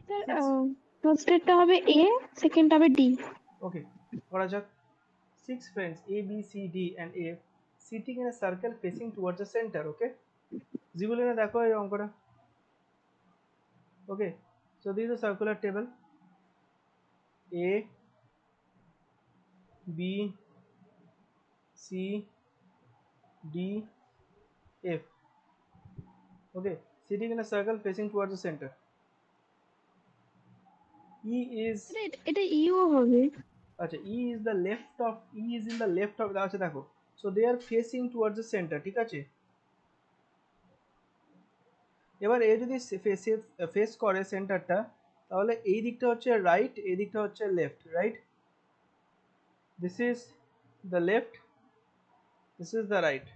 Sir 6 first এরটা হবে এ, second হবে D. ওকে, করা যাক। 6 friends A, B, C, D and A sitting in a circle facing towards the center. Okay, জিবুলিনা দেখো এই অঙ্কটা। Okay, so this is a circular table. A, B, C, D, F. Okay, sitting in a circle facing towards the center. E is এটা you হবে। আচ্ছা, E is in the left of আচ্ছা দেখো, so they are facing towards the center, ঠিক আছে। এবার এ যদি face করে সেন্টারটা, তাহলে এই দিকটা হচ্ছে রাইট, এই দিকটা হচ্ছে left, right. This is the left, this is the right.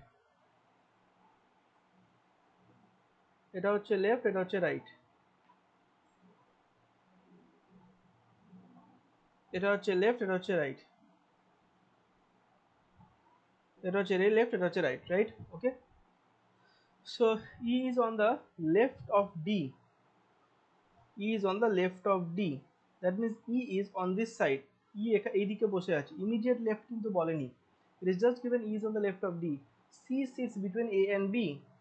এটা হচ্ছে লেফট, এটা হচ্ছে রাইট। এটা হচ্ছে লেফট, এটা হচ্ছে রাইট। এটা হচ্ছে লেফট, এটা হচ্ছে right, right. Okay, so E is on the left of D. E is on the left of D. That means E is on this side. E এইদিকে বসে আছে, immediate left কিন্তু বলেনি। It is just given E is on the left of D. C sits between A and B.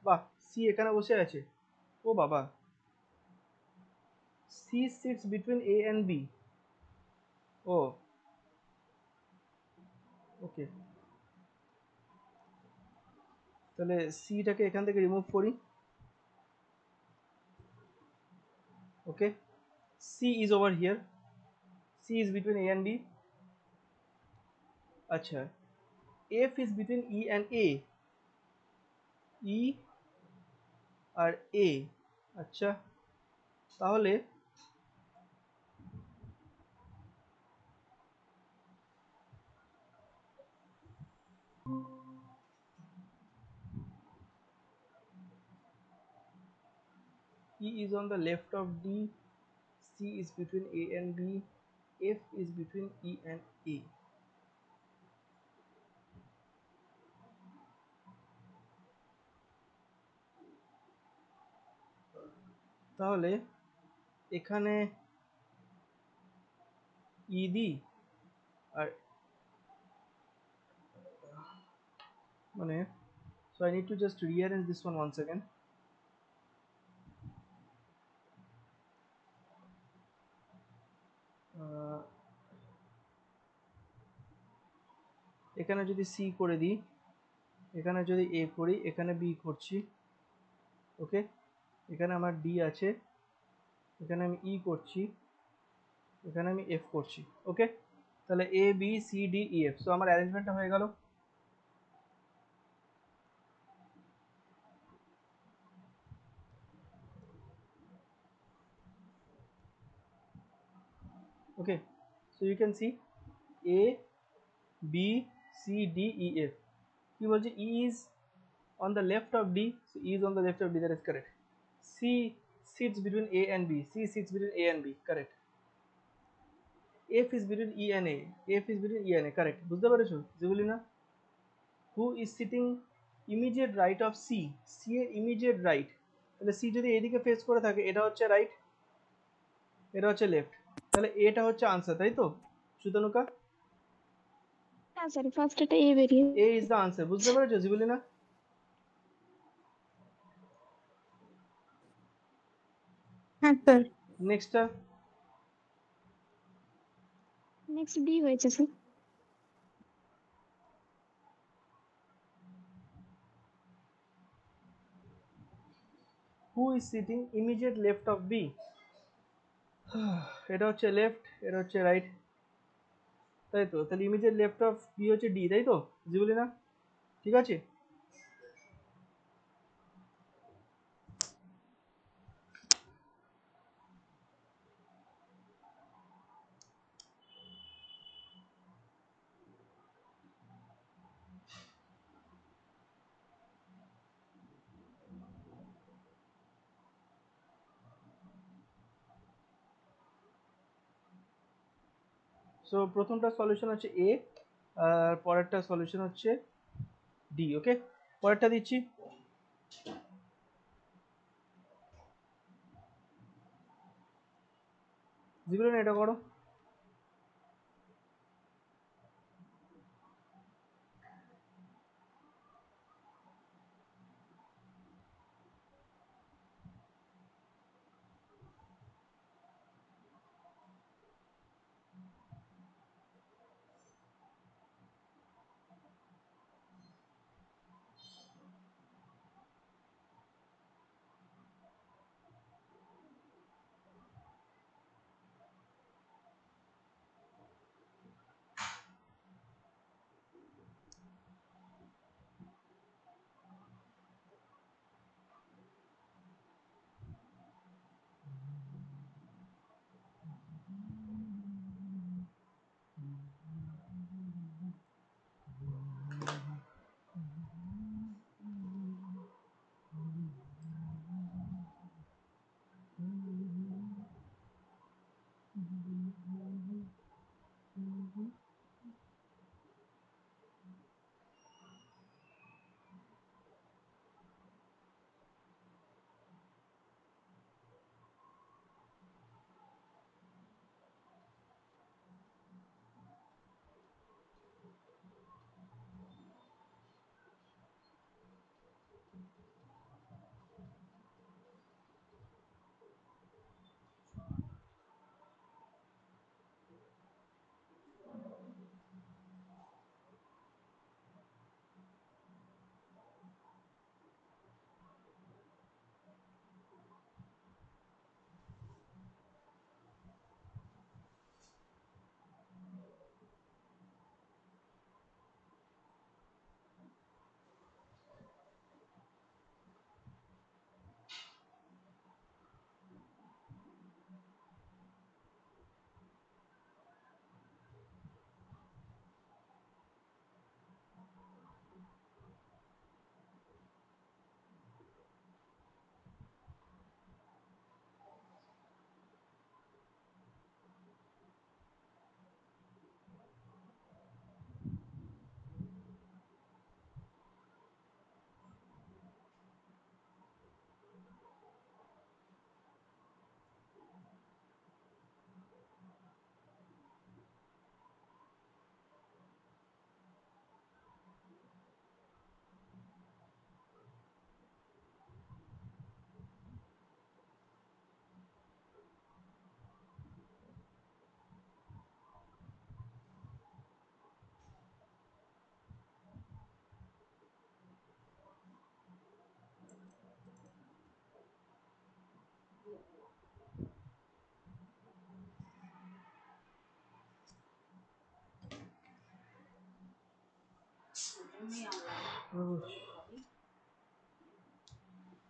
বাহ, C এখানে বসে আছে। ও বাবা, C sits between A and B. ও ওকে, তাহলে সিটাকে এখান থেকে রিমুভ করি। ওকে, C is over here. C is between A and B. আচ্ছা, F is between E and A. E R A। আচ্ছা, তাহলে E is on the left of D, C is between A and B, F is between E and A. তাহলে এখানে E দি, আর মানে, so I need to just rearrange this one once again. এখানে যদি C করে দিই, এখানে যদি A করি, এখানে B করছি। ওকে, এখানে আমার D আছে, এখানে আমি E করছি, এখানে আমি F করছি। ওকে, তাহলে A B C D E F, so আমার অ্যারেঞ্জমেন্টটা হয়ে গেল। Okay, so you can see A B C D E F। কি বলছে, E is on the left of D, so E is on the left of D, that is correct. C sits between A and B, C sits between A and B, correct. F is between E and A, F is between E and A, correct. বুঝতে পেরেছো জেবুলিনা? Who is sitting immediate right of C, C এর immediate right, তাহলে C যদি এইদিকে face করে থাকে, এটা হচ্ছে রাইট, এটা হচ্ছে লেফট, তাহলে এটা হচ্ছে আনসার, তাই তো সুতনুকা? না স্যার, ফার্স্ট এটা এ বেরিয়ে। A is the answer, বুঝতে পেরেছো জেবুলিনা? হ্যাঁ স্যার। নেক্সটটা নেক্সট ডি হয়েছে sir. who is sitting immediate left of B, এটা হচ্ছে লেফট, এটা হচ্ছে রাইট, তাই তো। তাহলে ইমিডিয়েট লেফট অফ বি হচ্ছে ডি, তাই তো জিবুলিনা? ঠিক আছে, সো প্রথমটা সলিউশন হচ্ছে এ, আর পরেরটা সলিউশন হচ্ছে ডি। ওকে, পরেরটা দিচ্ছি। জীবনে এটা করো।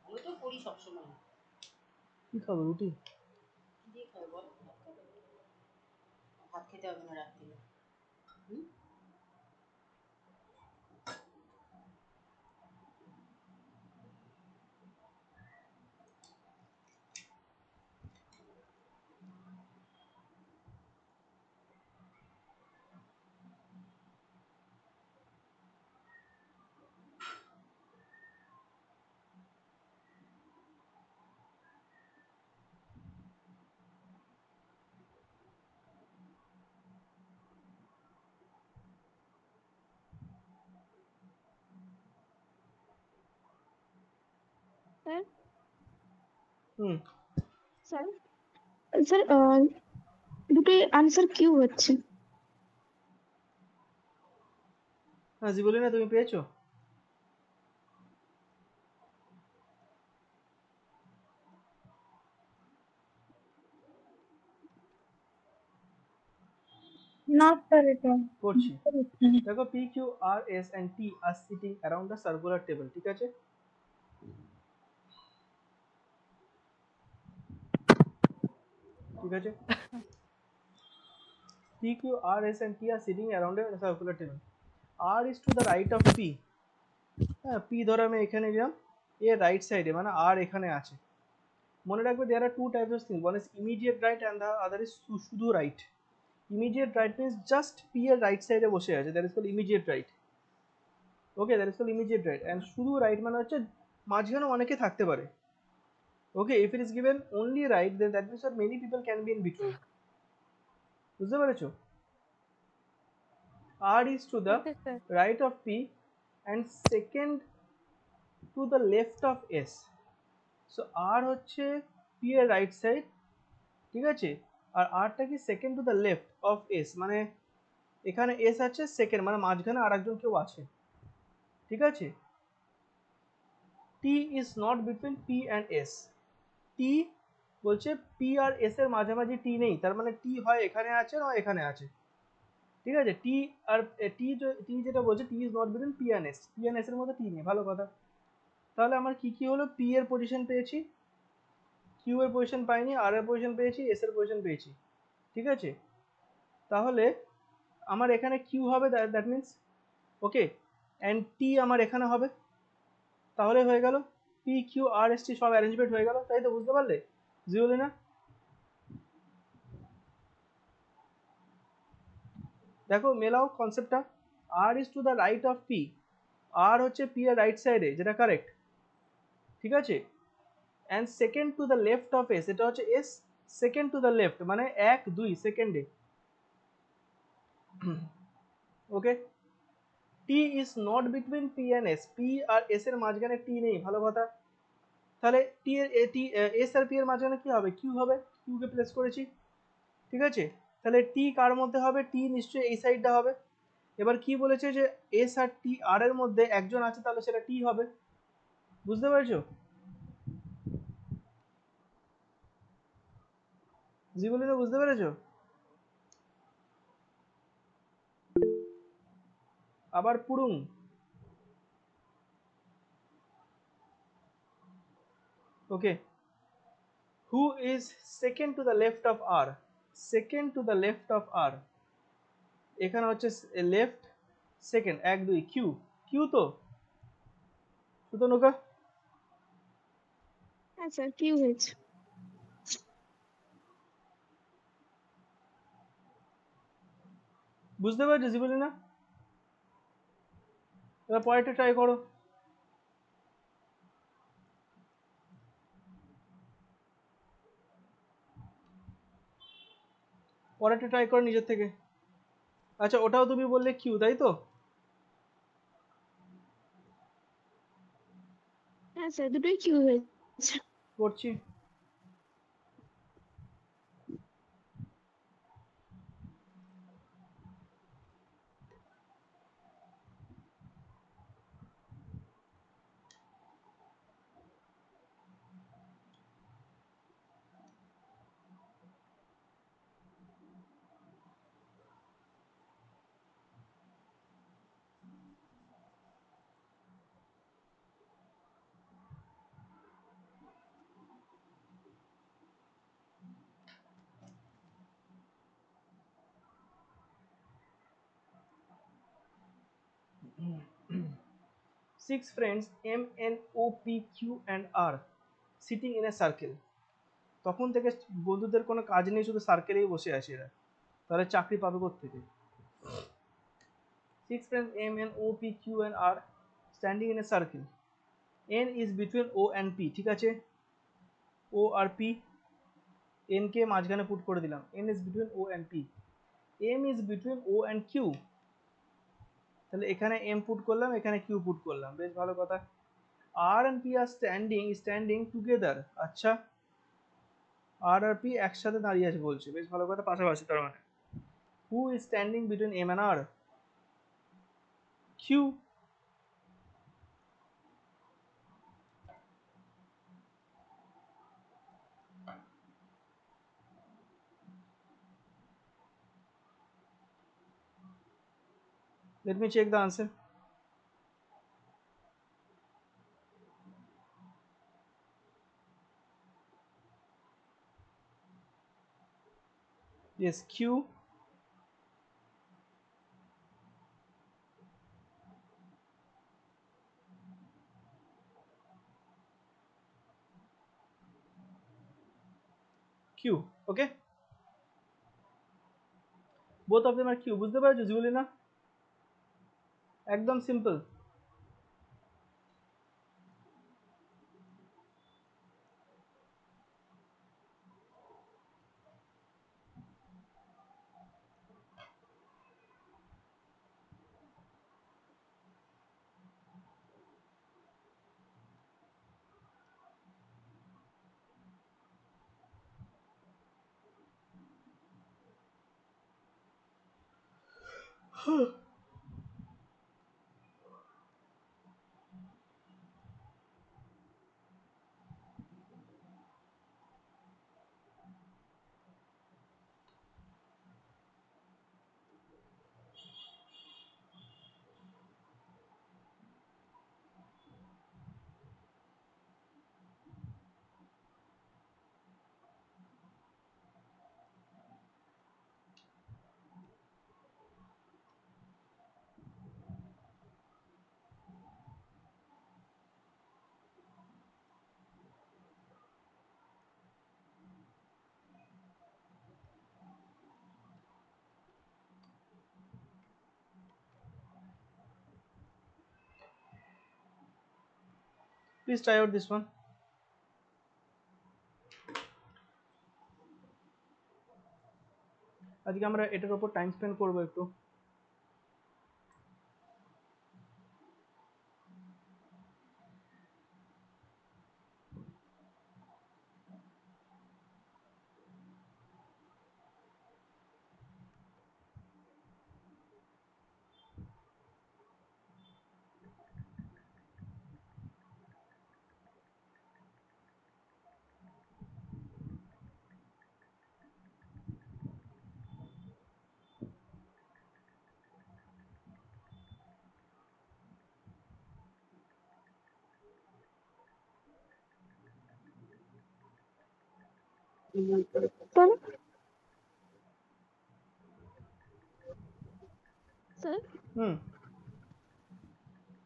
আমি তো করি সবসময়। কি খাবো, রুটি? কি দিয়ে খাবে বল? ভাত খেতে হবে না রাত্রিরে। স্যার হুম। স্যার স্যার দুটো আনসার কিউ হচ্ছে। হ্যাঁ জীবনে তুমি পেয়েছো? Not sir, এটা করছি। দেখো P Q R S and T are sitting around the circular table, ঠিক আছে? ঠিক আছে, P Q R S and T are sitting around the circular table. R is to the right of P. হ্যাঁ, P ধরো আমি এখানে নিলাম, এর রাইট সাইডে মানে আর এখানে আছে। মনে রাখবে there are two types of things, one is immediate right and the other is শুধু right. Immediate right means just P এর রাইট সাইডে বসে আছে, that is called immediate right. Okay, that is called immediate right. And শুধু right মানে হচ্ছে মাঝখানে অনেকে থাকতে পারে। Okay, if it is given only right, then that means that many people can be in between. বুঝতে পেরেছো? R is to the Okay, sir. right of P and second to the left of S. So R হচ্ছে P এর right side, ঠিক আছে, আর R টা কি second to the left of S, মানে এখানে S আছে সেকেন্ড, মানে মাঝখানে আরেকজন কেউ আছে, ঠিক আছে। T is not between P and S. T বলছে P আর S এর মাঝামাঝি T নেই, তার মানে T হয় এখানে আছে না এখানে আছে, ঠিক আছে। T আর T যেটা বলছে T is not between P and S, P and S এর মধ্যে T নেই, ভালো কথা। তাহলে আমার কি কি হলো, P এর পজিশন পেয়েছি, Q এর পজিশন পাইনি, R এর পজিশন পেয়েছি, S এর পজিশন পেয়েছি, ঠিক আছে। তাহলে আমার এখানে Q হবে, that means okay, and T আমার এখানে হবে, তাহলে হয়ে গেল P Q R S T সব অ্যারেঞ্জমেন্ট হয়ে গেল, তাই তো? বুঝতে পারলে জিওলিনা? দেখো মেলাও কনসেপ্টটা, R is to the right of P, R হচ্ছে P এর রাইট সাইডে, যেটা কারেক্ট, ঠিক আছে, and second to the left of S, এটা হচ্ছে S second to the left, মানে 1 2 সেকেন্ডে, ওকে। T is not between P and S, P R S এর মাঝখানে T নেই, ভালো কথা। তাহলে T এর S আর P এর মাঝখানে কি হবে, Q হবে, Q কে প্লেস করেছি, ঠিক আছে। তাহলে T কার মধ্যে হবে, T নিশ্চয়ই এই সাইডটা হবে। এবার কি বলেছে যে S আর T R এর মধ্যে একজন আছে, তাহলে সেটা T হবে, বুঝতে পেরেছো? জীবনে বুঝতে পেরেছো? আবার পুরুং, ওকে। Who is second to the left of R, second to the left of R, এখানে হচ্ছে লেফট সেকেন্ড 1 2, Q, Q তো সুতনুকা? হ্যাঁ স্যার, কি হয়েছে? বুঝতে পেরেছো জীবলিনা? এবার পরেরটা ট্রাই করো। পরেরটা ট্রাই করো নিজের থেকে। আচ্ছা ওটাও তুমি বললে কিউ, তাই তো? হ্যাঁ স্যার, দুটোই কি হয়েছে। করছি। Six friends M N O P Q and R sitting in a circle. তখন থেকে বন্ধুদের কোনো কাজ নেই, শুধু সার্কেলেই বসে আছে এরা, তাহলে চাকরি পাবে কোত্থেকে? Six friends M N O P Q and R standing in a circle. N is between O and P, ঠিক আছে, O আর P, N কে মাঝখানে পুট করে দিলাম, N is between O and P, M is between O and Q, তাহলে এখানে M put করলাম, এখানে Q put করলাম, বেশ ভালো কথা। R and P are standing together, আচ্ছা R আর P একসাথে দাঁড়িয়ে আছে বলছে, বেশ ভালো কথা, পাশাপাশি তার মানে। Who is standing between M and R? Q. Let me check the answer. Yes, Q. Q, okay? Both of them are Q, বুঝতে পারছো জুলিনা? একদম simple. Please try out this one. আজকে আমরা এটার উপর টাইম স্পেন্ড করব একটু। স্যার স্যার হুম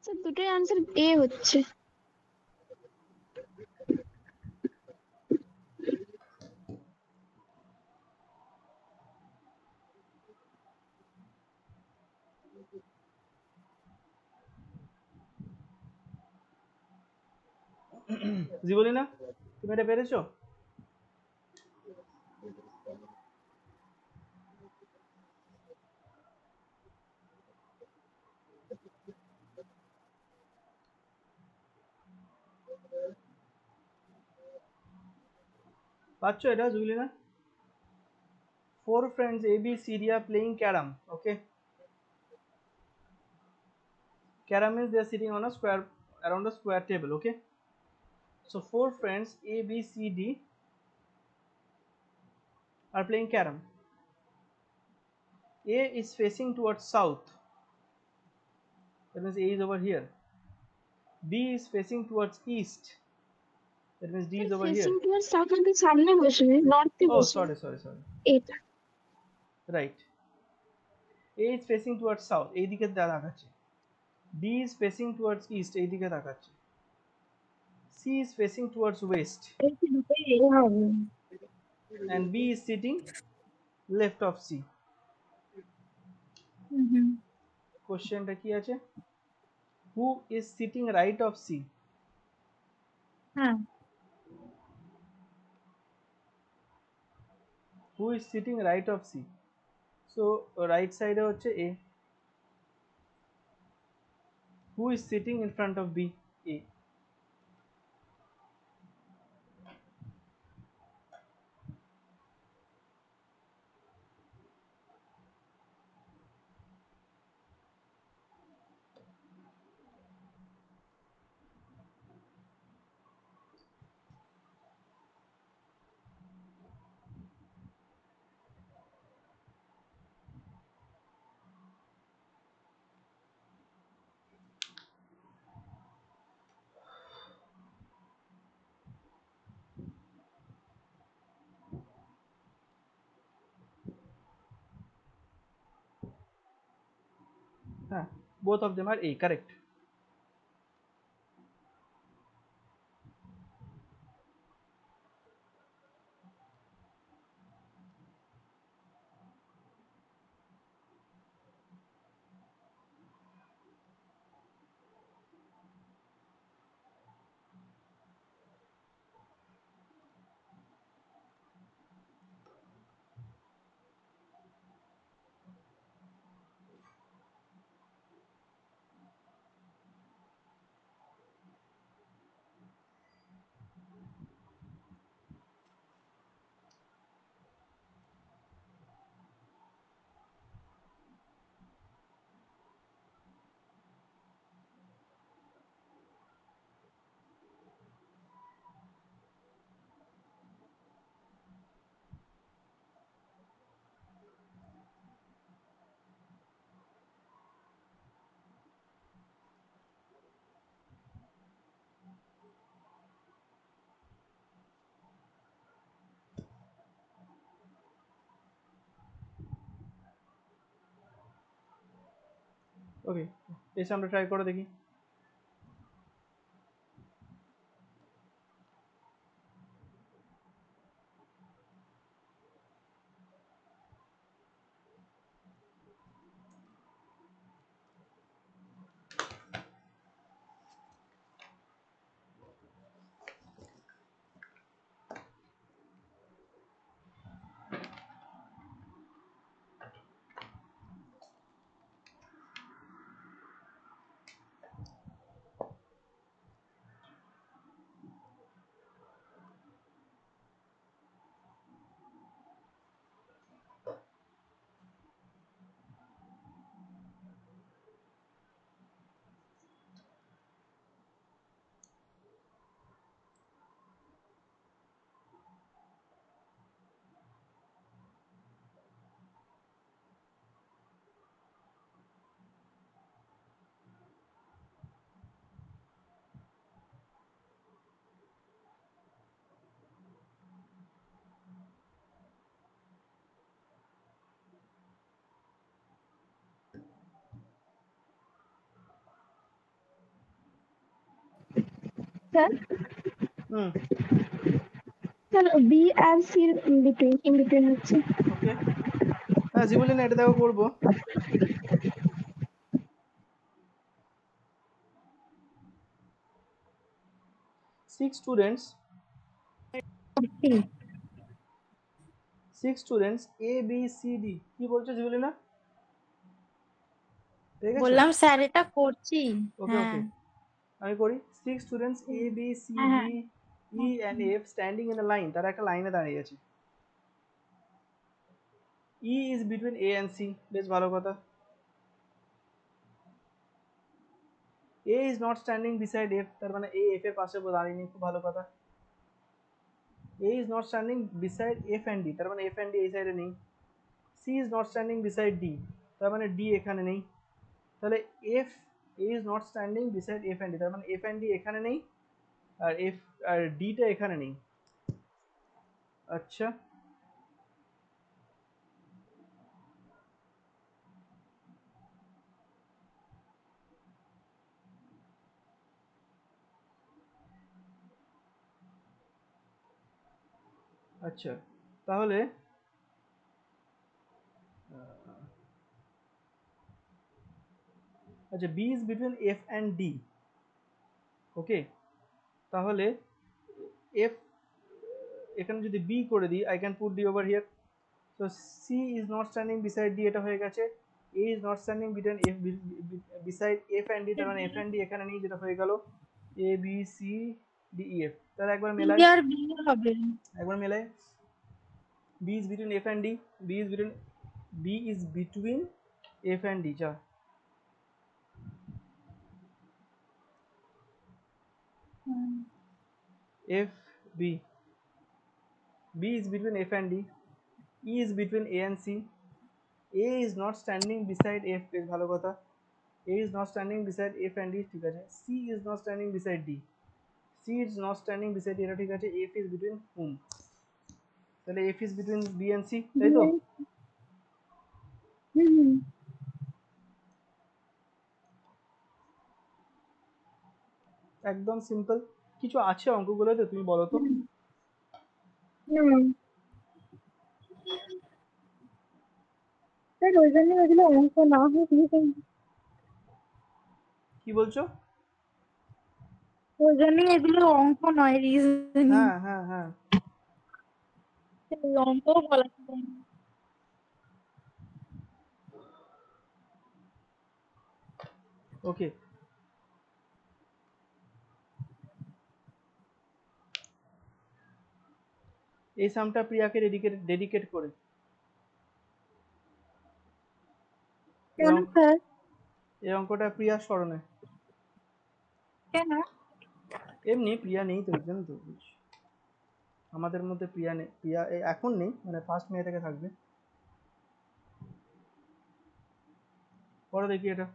স্যার দুটোই আনসার এ হচ্ছে। জীবলিনা, তুমি এটা পেরেছো? পাচ্ছো এটা জুবিলিনা? 4 friends A, B, C, D are playing carom. Okay, carom means they are sitting on a square, around a square table. Okay, so 4 friends A, B, C, D are playing carom. A is facing towards south, that means A is over here. B is facing towards east, that means D is over here. Facing towards south আমাদের সামনে বসবে, নর্থে Oh, বসবে sorry. এটা। Right. A is facing towards south, এই দিকে তাকাচ্ছে। B is facing towards east, এই দিকে তাকাচ্ছে। C is facing towards west, এই দুটোই এ হবে। and B is sitting left of C. হুম। কোশ্চেনটা কি আছে? Who is sitting right of C? হ্যাঁ। Who is sitting right of C? So right side এ হচ্ছে A. Who is sitting in front of B? A. হ্যাঁ, both of them are A, correct. ওকে, এই সামটা try করে দেখি। Sir হুম, sir B আর C in between হচ্ছে। Okay. হ্যাঁ জিবুলিনা, এটা দেখো করবো। Six students A B C D, কি বলছো জিবুলিনা? ঠিক আছে, বললাম স্যার এটা করছি। ওকে হ্যাঁ ওকে, আমি করি। Six students A B C হ্যাঁ ডি হ্যাঁ E and F standing in a line, তারা একটা লাইনে দাঁড়িয়ে আছে। E is between A and C, বেশ ভালো কথা। A is not standing beside F, তার মানে এ এফ এর পাশে দাঁড়িয়ে নেই, খুব ভালো কথা। A is not standing beside F and D, তার মানে এফ অ্যান্ড ডি এই সাইডে নেই। C is not standing beside D, তার মানে ডি এখানে নেই। তাহলে F A is not standing beside F and D, তার মানে এফ অ্যান্ড ডি এখানে নেই, আর এফ আর ডিটা এখানে নেই। আচ্ছা, আচ্ছা তাহলে আচ্ছা, B is between F and D, okay. তাহলে এফ এখানে যদি বি করে দিই, I can put D over here. So C is not standing beside D, এটা হয়ে গেছে। A is not standing between F beside F and D, তার মানে এফ অ্যান্ড ডি এখানে নেই, যেটা হয়ে গেল A B C D E F. তাহলে একবার বি মেলাই, আর বি হবে। একবার মেলাই। B is between F and D, B is between B is between F and D, যা। F B, B is between F and D, E is between A and C, A is not standing beside F, বেশ ভালো কথা। A is not standing beside F and D, ঠিক আছে। C is not standing beside D, C is not standing beside এটা ঠিক আছে। F is between hmm, তাহলে F is between B and C, তাই তো? হুম একদম সিম্পল। কিছু আছে অঙ্কগুলোতে, তুমি বলো তো। হুম স্যার ওই জন্য ওগুলো অঙ্ক না হোক, কি বলছো? ওই জন্যই এগুলো অঙ্ক নয়, রিজনিং। হ্যাঁ হ্যাঁ হ্যাঁ, অঙ্ক বলা যায় না। ওকে। এই সামটা প্রিয়াকে ডেডিকেট করে, এই কেন অঙ্ক, স্যার? এই অঙ্কটা প্রিয়ার স্মরণে। কেন? এমনি প্রিয়া নেই তো, জানো তো, আমাদের মধ্যে প্রিয়া নেই, প্রিয়া এখন নেই, মানে ফার্স্ট মে থেকে থাকবে। পরে দেখি এটা।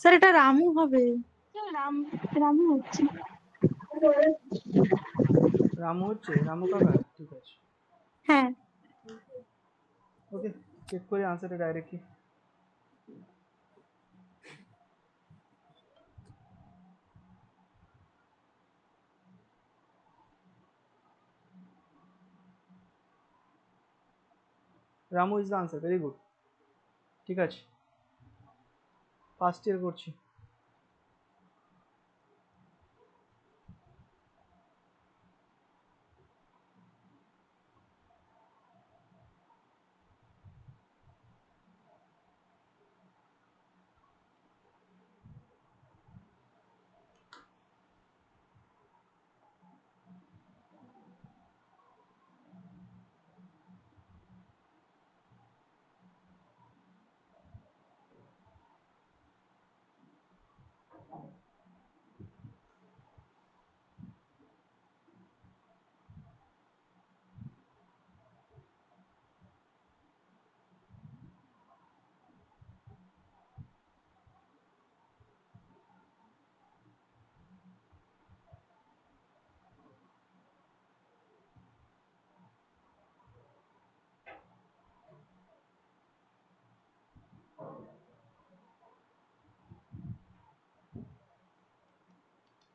স্যার এটা রামু হবে। রাম রামু হচ্ছে। রামু হচ্ছে, রামু কাকা, ঠিক আছে। হ্যাঁ ওকে, চেক করি আনসারটা directly. Ramu is the answer, very good. ঠিক আছে, ফার্স্ট ইয়ার করছি।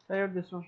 Try out this one.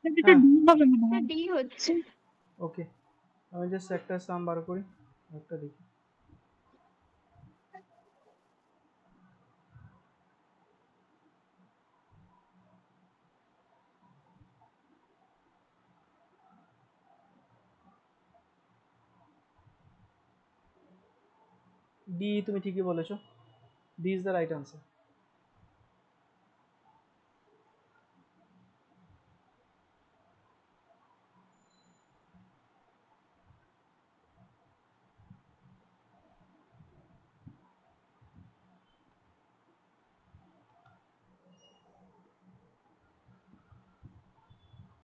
Sir এটা হ্যাঁ, ডি হবে মনে হয়। ডি হচ্ছে। ওকে, আমি জাস্ট একটা সাম বার করি, একটা দেখি। ডি তুমি ঠিকই বলেছো, D is the right answer.